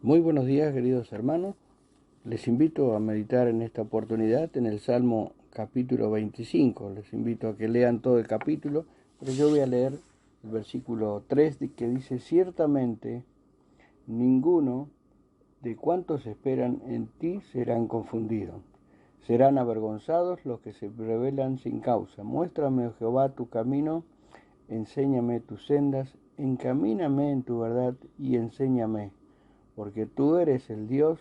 Muy buenos días, queridos hermanos. Les invito a meditar en esta oportunidad en el Salmo capítulo 25. Les invito a que lean todo el capítulo, pero yo voy a leer el versículo 3 que dice: ciertamente ninguno de cuantos esperan en ti serán confundidos. Serán avergonzados los que se rebelan sin causa. Muéstrame, oh Jehová, tu camino, enséñame tus sendas, encamíname en tu verdad y enséñame, porque tú eres el Dios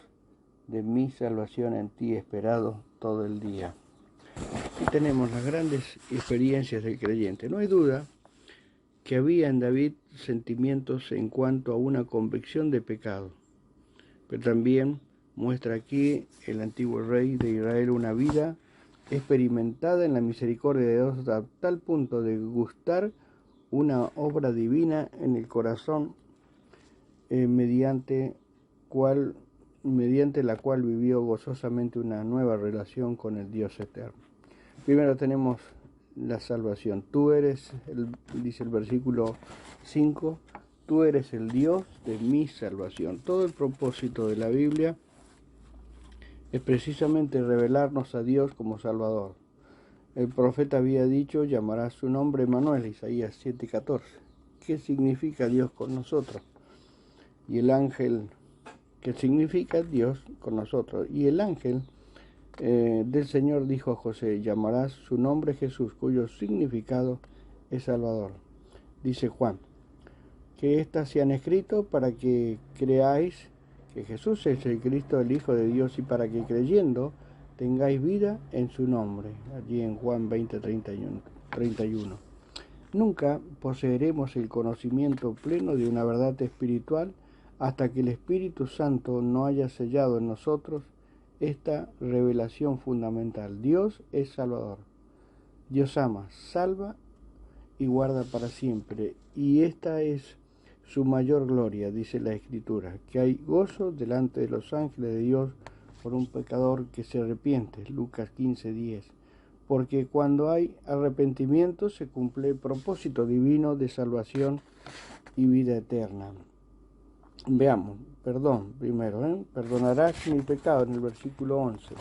de mi salvación, en ti he esperado todo el día. Aquí tenemos las grandes experiencias del creyente. No hay duda que había en David sentimientos en cuanto a una convicción de pecado, pero también muestra aquí el antiguo rey de Israel una vida experimentada en la misericordia de Dios a tal punto de gustar una obra divina en el corazón, mediante la cual vivió gozosamente una nueva relación con el Dios eterno. Primero tenemos la salvación. Tú eres, dice el versículo 5, tú eres el Dios de mi salvación. Todo el propósito de la Biblia es precisamente revelarnos a Dios como Salvador. El profeta había dicho: llamará su nombre Emmanuel, Isaías 7:14. ¿Qué significa Dios con nosotros? Y el ángel, ¿qué significa Dios con nosotros? Y el ángel del Señor dijo a José: llamarás su nombre Jesús, cuyo significado es Salvador. Dice Juan: que éstas se han escrito para que creáis que Jesús es el Cristo, el Hijo de Dios, y para que creyendo tengáis vida en su nombre. Allí en Juan 20:31. Nunca poseeremos el conocimiento pleno de una verdad espiritual hasta que el Espíritu Santo no haya sellado en nosotros esta revelación fundamental. Dios es Salvador. Dios ama, salva y guarda para siempre. Y esta es su mayor gloria, dice la Escritura, que hay gozo delante de los ángeles de Dios por un pecador que se arrepiente. Lucas 15:10. Porque cuando hay arrepentimiento se cumple el propósito divino de salvación y vida eterna. Veamos, perdón primero, perdonarás mi pecado en el versículo 11,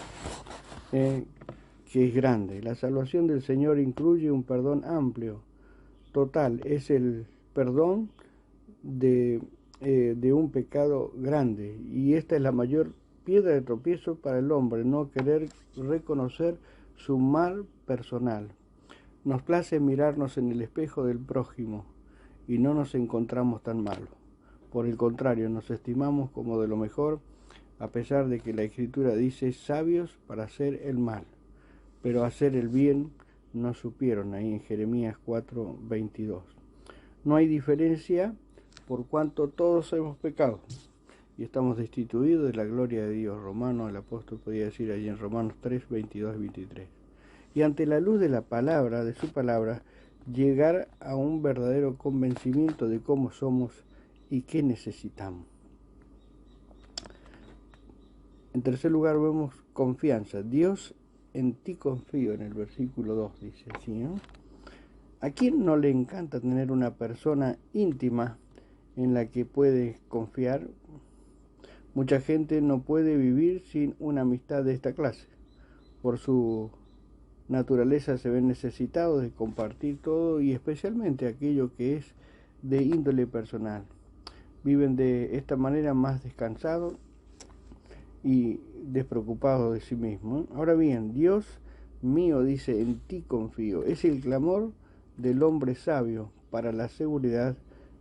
que es grande. La salvación del Señor incluye un perdón amplio, total, es el perdón de un pecado grande, y esta es la mayor piedra de tropiezo para el hombre, no querer reconocer su mal personal. Nos place mirarnos en el espejo del prójimo y no nos encontramos tan malos. Por el contrario, nos estimamos como de lo mejor, a pesar de que la Escritura dice: sabios para hacer el mal, pero hacer el bien no supieron, ahí en Jeremías 4:22. No hay diferencia, por cuanto todos hemos pecado y estamos destituidos de la gloria de Dios. El apóstol podía decir allí en Romanos 3:22-23. Y ante la luz de la palabra, de su palabra, llegar a un verdadero convencimiento de cómo somos y qué necesitamos. En tercer lugar vemos confianza. Dios, en ti confío, en el versículo 2 dice así, ¿no? ¿A quién no le encanta tener una persona íntima en la que puede confiar? Mucha gente no puede vivir sin una amistad de esta clase. Por su naturaleza se ven necesitados de compartir todo, y especialmente aquello que es de índole personal. Viven de esta manera más descansados y despreocupados de sí mismos. Ahora bien, Dios mío, dice, en ti confío. Es el clamor del hombre sabio para la seguridad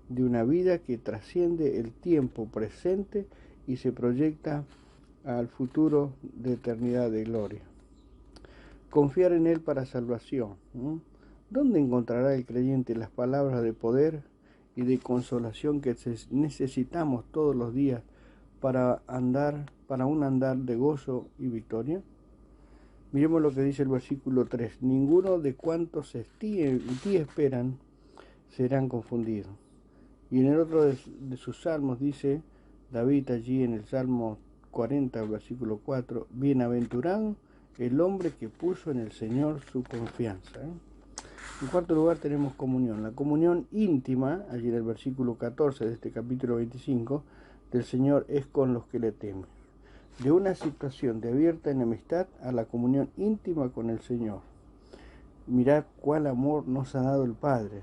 de una vida que trasciende el tiempo presente y se proyecta al futuro de eternidad de gloria. Confiar en Él para salvación. ¿Dónde encontrará el creyente las palabras de poder y de consolación que necesitamos todos los días para un andar de gozo y victoria? Miremos lo que dice el versículo 3. Ninguno de cuantos en ti esperan serán confundidos. Y en el otro de sus salmos dice David allí en el Salmo 40, versículo 4, bienaventurado el hombre que puso en el Señor su confianza. En cuarto lugar tenemos comunión. La comunión íntima, allí en el versículo 14 de este capítulo 25, del Señor es con los que le temen. De una situación de abierta enemistad a la comunión íntima con el Señor. Mirad cuál amor nos ha dado el Padre.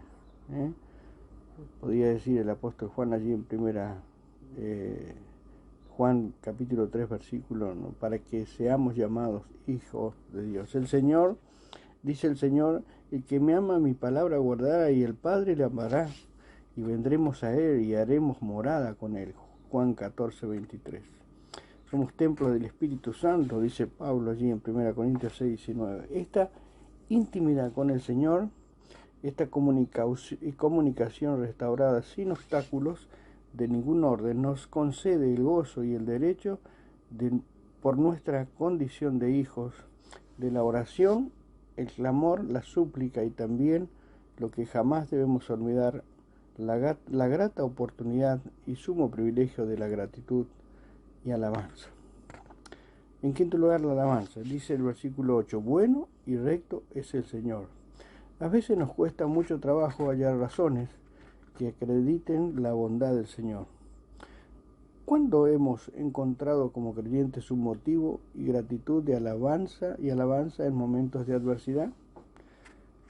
Podría decir el apóstol Juan allí en primera Juan capítulo 3 versículo, ¿no? Para que seamos llamados hijos de Dios. El Señor, dice el Señor, el que me ama mi palabra guardará y el Padre le amará y vendremos a él y haremos morada con él. Juan 14, 23. Somos templo del Espíritu Santo, dice Pablo allí en 1 Corintios 6, 19. Esta intimidad con el Señor, esta comunicación restaurada sin obstáculos de ningún orden, nos concede el gozo y el derecho por nuestra condición de hijos, de la oración, el clamor, la súplica y también, lo que jamás debemos olvidar, la grata oportunidad y sumo privilegio de la gratitud y alabanza. En quinto lugar, la alabanza. Dice el versículo 8, bueno y recto es el Señor. A veces nos cuesta mucho trabajo hallar razones que acrediten la bondad del Señor. ¿Cuándo hemos encontrado como creyentes un motivo y gratitud de alabanza en momentos de adversidad?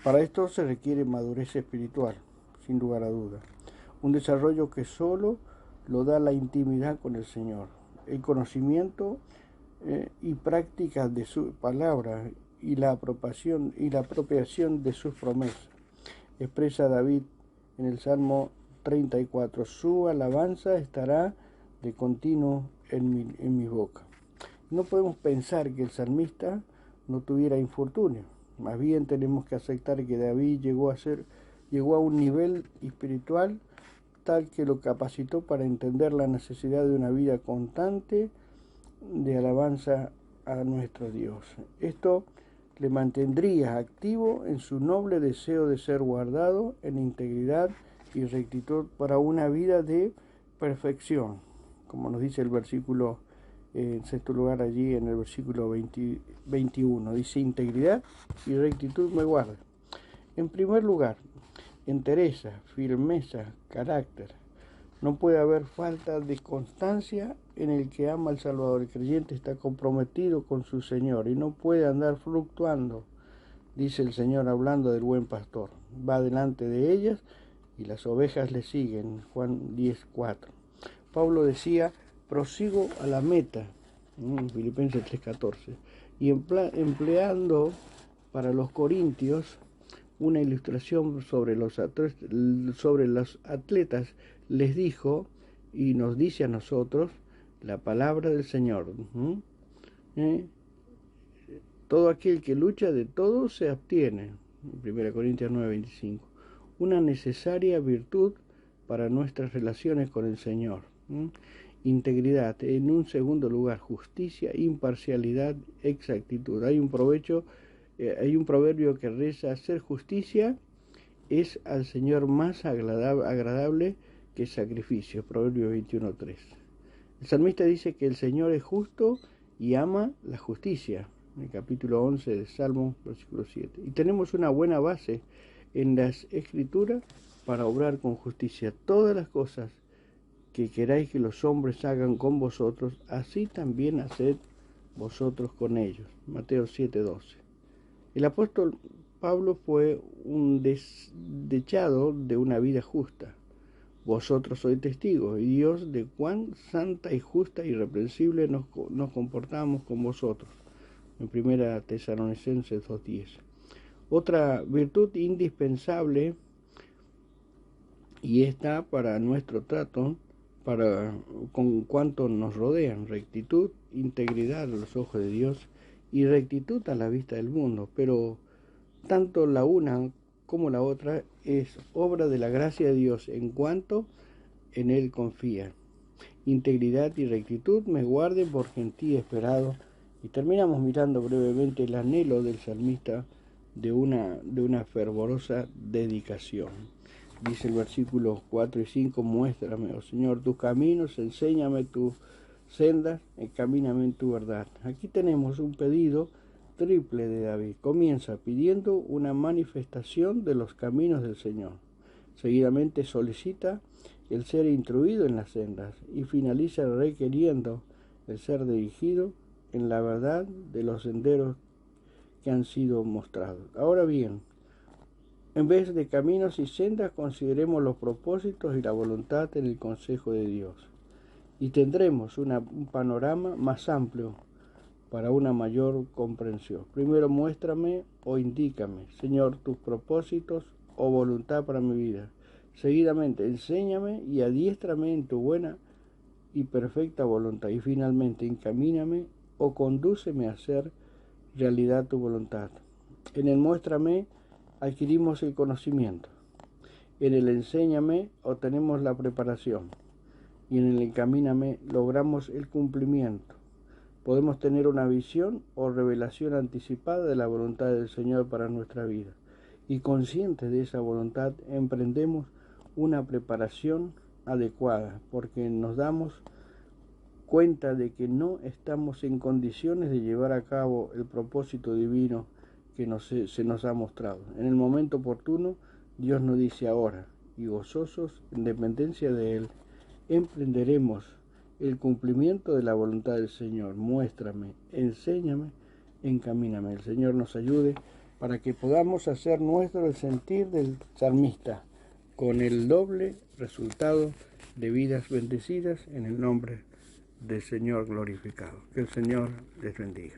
Para esto se requiere madurez espiritual, sin lugar a dudas. Un desarrollo que solo lo da la intimidad con el Señor, el conocimiento y práctica de su palabra y la apropiación de sus promesas. Expresa David en el Salmo 34, su alabanza estará de continuo en mi boca. No podemos pensar que el salmista no tuviera infortunio. Más bien tenemos que aceptar que David llegó a un nivel espiritual tal que lo capacitó para entender la necesidad de una vida constante de alabanza a nuestro Dios. Esto le mantendría activo en su noble deseo de ser guardado en integridad y rectitud para una vida de perfección, como nos dice el versículo, en sexto lugar allí en el versículo 21, dice integridad y rectitud me guarda. En primer lugar, entereza, firmeza, carácter. No puede haber falta de constancia en el que ama al Salvador. El creyente está comprometido con su Señor y no puede andar fluctuando, dice el Señor hablando del buen pastor. Va delante de ellas y las ovejas le siguen. Juan 10:4. Pablo decía, prosigo a la meta, Filipenses 3:14, y empleando para los corintios una ilustración sobre los atletas, les dijo y nos dice a nosotros la palabra del Señor. Todo aquel que lucha de todo se abstiene. 1 Corintios 9:25. Una necesaria virtud para nuestras relaciones con el Señor. Integridad. En un segundo lugar, justicia, imparcialidad, exactitud. Hay un proverbio que reza, hacer justicia es al Señor más agradable que sacrificio. Proverbio 21:3. El salmista dice que el Señor es justo y ama la justicia. En el capítulo 11 de Salmo, versículo 7. Y tenemos una buena base en las Escrituras para obrar con justicia. Todas las cosas que queráis que los hombres hagan con vosotros, así también haced vosotros con ellos. Mateo 7:12. El apóstol Pablo fue un desechado de una vida justa. Vosotros sois testigos, y Dios, de cuán santa y justa y irreprensible nos comportamos con vosotros. En 1 Tesalonicenses 2:10. Otra virtud indispensable, y está para nuestro trato, con cuanto nos rodean, rectitud, integridad a los ojos de Dios y rectitud a la vista del mundo, pero tanto la una como la otra es obra de la gracia de Dios en cuanto en Él confía. Integridad y rectitud me guarden por gentil esperado. Y terminamos mirando brevemente el anhelo del salmista de una fervorosa dedicación. Dice el versículo 4 y 5, muéstrame, oh Señor, tus caminos, enséñame tus sendas, encamíname en tu verdad. Aquí tenemos un pedido triple de David. Comienza pidiendo una manifestación de los caminos del Señor. Seguidamente solicita el ser instruido en las sendas y finaliza requiriendo el ser dirigido en la verdad de los senderos que han sido mostrados. Ahora bien, en vez de caminos y sendas, consideremos los propósitos y la voluntad en el consejo de Dios, y tendremos un panorama más amplio para una mayor comprensión. Primero, muéstrame o indícame, Señor, tus propósitos o voluntad para mi vida. Seguidamente, enséñame y adiéstrame en tu buena y perfecta voluntad. Y finalmente, encamíname o condúceme a hacer realidad tu voluntad. En el muéstrame adquirimos el conocimiento. En el enséñame obtenemos la preparación. Y en el encamíname logramos el cumplimiento. Podemos tener una visión o revelación anticipada de la voluntad del Señor para nuestra vida. Y conscientes de esa voluntad, emprendemos una preparación adecuada, porque nos damos cuenta de que no estamos en condiciones de llevar a cabo el propósito divino que se nos ha mostrado. En el momento oportuno, Dios nos dice ahora, y gozosos, en dependencia de Él, emprenderemos el cumplimiento de la voluntad del Señor. Muéstrame, enséñame, encamíname. El Señor nos ayude para que podamos hacer nuestro el sentir del salmista, con el doble resultado de vidas bendecidas en el nombre del Señor glorificado. Que el Señor les bendiga.